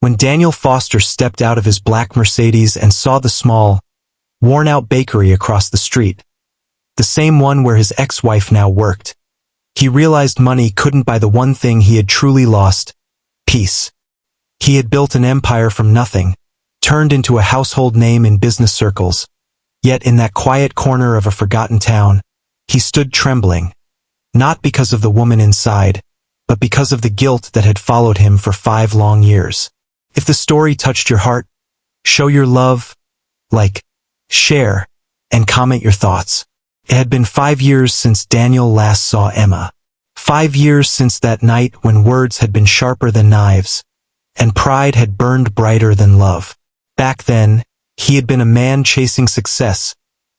When Daniel Foster stepped out of his black Mercedes and saw the small, worn-out bakery across the street, the same one where his ex-wife now worked, he realized money couldn't buy the one thing he had truly lost: peace. He had built an empire from nothing, turned into a household name in business circles. Yet in that quiet corner of a forgotten town, he stood trembling, not because of the woman inside, but because of the guilt that had followed him for 5 long years. If the story touched your heart, show your love, like, share, and comment your thoughts. It had been 5 years since Daniel last saw Emma. 5 years since that night when words had been sharper than knives, and pride had burned brighter than love. Back then, he had been a man chasing success,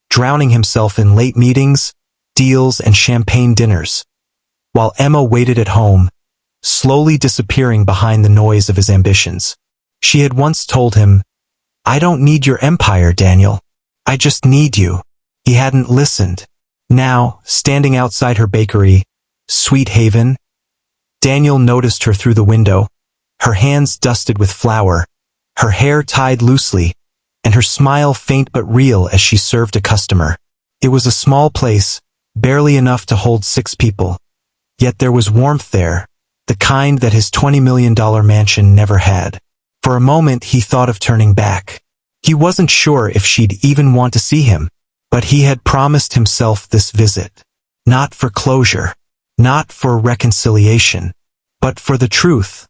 drowning himself in late meetings, deals, and champagne dinners, while Emma waited at home, slowly disappearing behind the noise of his ambitions. She had once told him, "I don't need your empire, Daniel. I just need you." He hadn't listened. Now, standing outside her bakery, Sweet Haven, Daniel noticed her through the window, her hands dusted with flour, her hair tied loosely, and her smile faint but real as she served a customer. It was a small place, barely enough to hold 6 people. Yet there was warmth there, the kind that his $20 million mansion never had. For a moment he thought of turning back. He wasn't sure if she'd even want to see him, but he had promised himself this visit. Not for closure, not for reconciliation, but for the truth,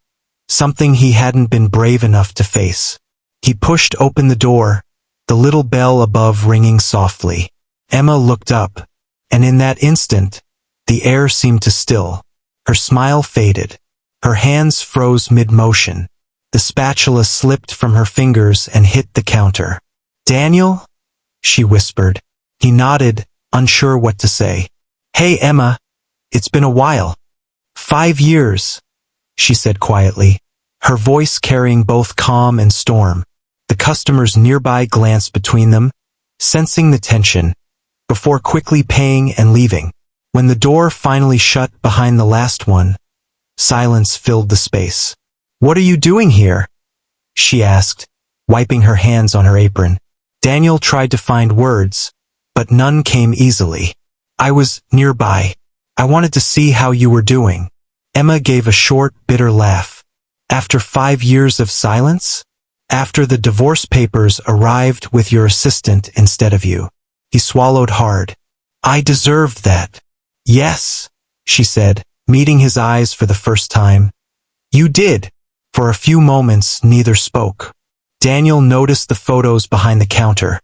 something he hadn't been brave enough to face. He pushed open the door, the little bell above ringing softly. Emma looked up, and in that instant, the air seemed to still. Her smile faded. Her hands froze mid-motion. The spatula slipped from her fingers and hit the counter. "Daniel?" she whispered. He nodded, unsure what to say. "Hey, Emma. It's been a while." "5 years," she said quietly, her voice carrying both calm and storm. The customers nearby glanced between them, sensing the tension, before quickly paying and leaving. When the door finally shut behind the last one, silence filled the space. "What are you doing here?" she asked, wiping her hands on her apron. Daniel tried to find words, but none came easily. "I was nearby. I wanted to see how you were doing." Emma gave a short, bitter laugh. "After 5 years of silence? After the divorce papers arrived with your assistant instead of you?" He swallowed hard. "I deserved that." "Yes," she said, meeting his eyes for the first time. "You did." For a few moments neither spoke. Daniel noticed the photos behind the counter.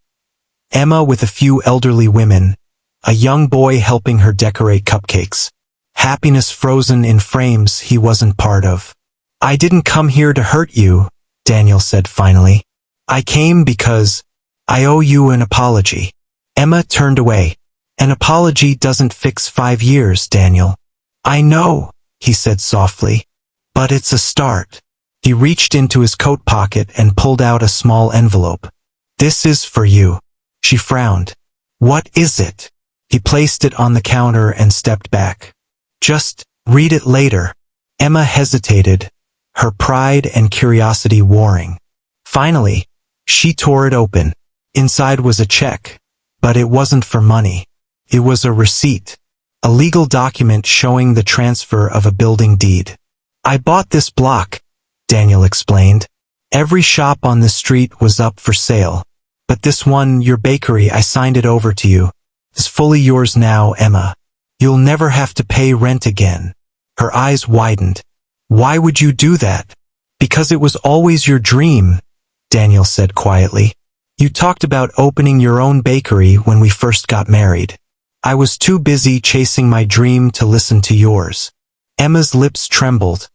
Emma with a few elderly women, a young boy helping her decorate cupcakes. Happiness frozen in frames he wasn't part of. "I didn't come here to hurt you," Daniel said finally. "I came because I owe you an apology." Emma turned away. "An apology doesn't fix 5 years, Daniel." "I know," he said softly, "but it's a start." He reached into his coat pocket and pulled out a small envelope. "This is for you." She frowned. "What is it?" He placed it on the counter and stepped back. "Just read it later." Emma hesitated, her pride and curiosity warring. Finally, she tore it open. Inside was a check, but it wasn't for money. It was a receipt, a legal document showing the transfer of a building deed. "I bought this block," Daniel explained. "Every shop on the street was up for sale. But this one, your bakery, I signed it over to you. It's fully yours now, Emma. You'll never have to pay rent again." Her eyes widened. "Why would you do that?" "Because it was always your dream," Daniel said quietly. "You talked about opening your own bakery when we first got married. I was too busy chasing my dream to listen to yours." Emma's lips trembled,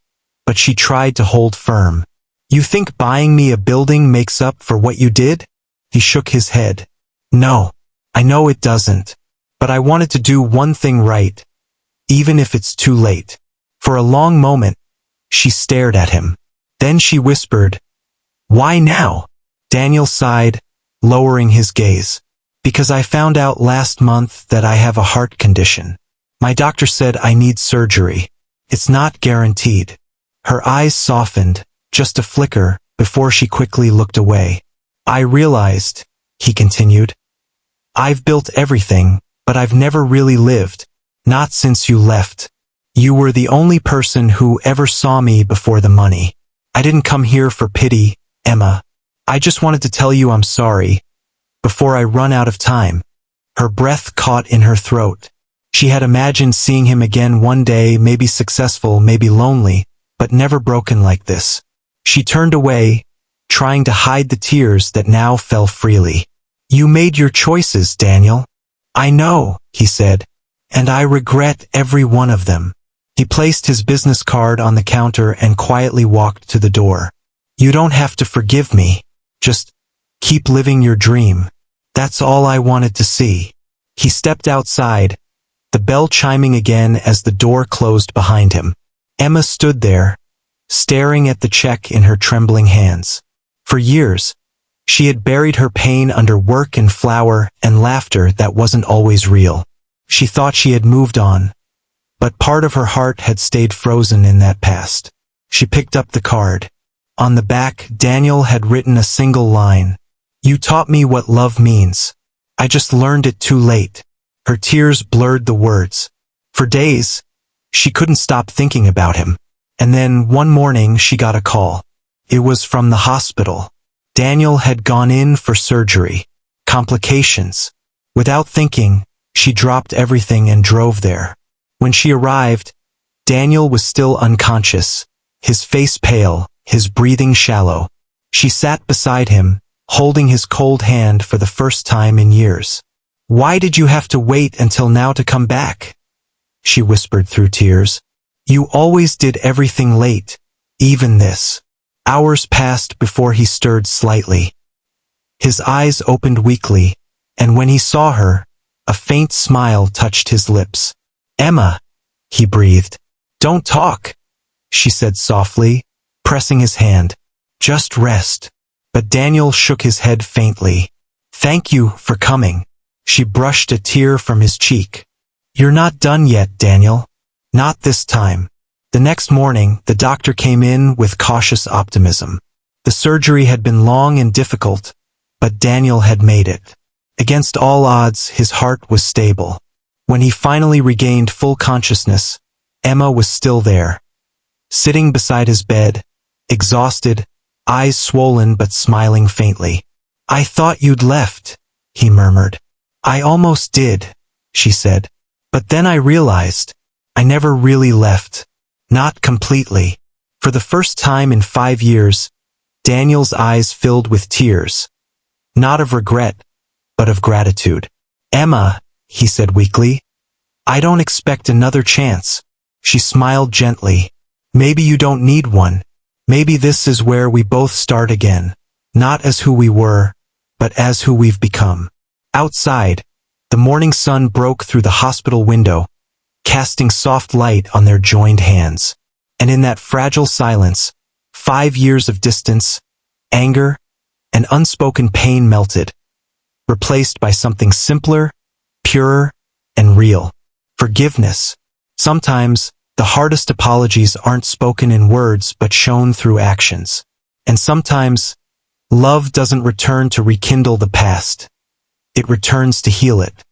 but she tried to hold firm. "You think buying me a building makes up for what you did?" He shook his head. "No, I know it doesn't. But I wanted to do one thing right, even if it's too late." For a long moment, she stared at him. Then she whispered, "Why now?" Daniel sighed, lowering his gaze. "Because I found out last month that I have a heart condition. My doctor said I need surgery. It's not guaranteed." Her eyes softened, just a flicker, before she quickly looked away. I realized, he continued, I've built everything, but I've never really lived. Not since you left. You were the only person who ever saw me before the money. I didn't come here for pity, Emma. I just wanted to tell you I'm sorry, before I run out of time. Her breath caught in her throat. She had imagined seeing him again one day, maybe successful, maybe lonely, but never broken like this. She turned away, trying to hide the tears that now fell freely. You made your choices, Daniel. I know, he said, and I regret every one of them. He placed his business card on the counter and quietly walked to the door. You don't have to forgive me. Just keep living your dream. That's all I wanted to see. He stepped outside, the bell chiming again as the door closed behind him. Emma stood there, staring at the check in her trembling hands. For years, she had buried her pain under work and flour and laughter that wasn't always real. She thought she had moved on, but part of her heart had stayed frozen in that past. She picked up the card. On the back, Daniel had written a single line. You taught me what love means. I just learned it too late. Her tears blurred the words. For days, she couldn't stop thinking about him. And then one morning she got a call. It was from the hospital. Daniel had gone in for surgery. Complications. Without thinking, she dropped everything and drove there. When she arrived, Daniel was still unconscious, his face pale, his breathing shallow. She sat beside him, holding his cold hand for the first time in years. Why did you have to wait until now to come back? She whispered through tears. You always did everything late, even this. Hours passed before he stirred slightly. His eyes opened weakly, and when he saw her, a faint smile touched his lips. Emma, he breathed. Don't talk, she said softly, pressing his hand. Just rest. But Daniel shook his head faintly. Thank you for coming. She brushed a tear from his cheek. You're not done yet, Daniel. Not this time. The next morning, the doctor came in with cautious optimism. The surgery had been long and difficult, but Daniel had made it. Against all odds, his heart was stable. When he finally regained full consciousness, Emma was still there, sitting beside his bed, exhausted, eyes swollen but smiling faintly. I thought you'd left, he murmured. I almost did, she said. But then I realized, I never really left. Not completely. For the first time in 5 years, Daniel's eyes filled with tears. Not of regret, but of gratitude. Emma, he said weakly, I don't expect another chance. She smiled gently. Maybe you don't need one. Maybe this is where we both start again. Not as who we were, but as who we've become. Outside, the morning sun broke through the hospital window, casting soft light on their joined hands. And in that fragile silence, 5 years of distance, anger, and unspoken pain melted, replaced by something simpler, purer, and real. Forgiveness. Sometimes, the hardest apologies aren't spoken in words but shown through actions. And sometimes, love doesn't return to rekindle the past. It returns to heal it.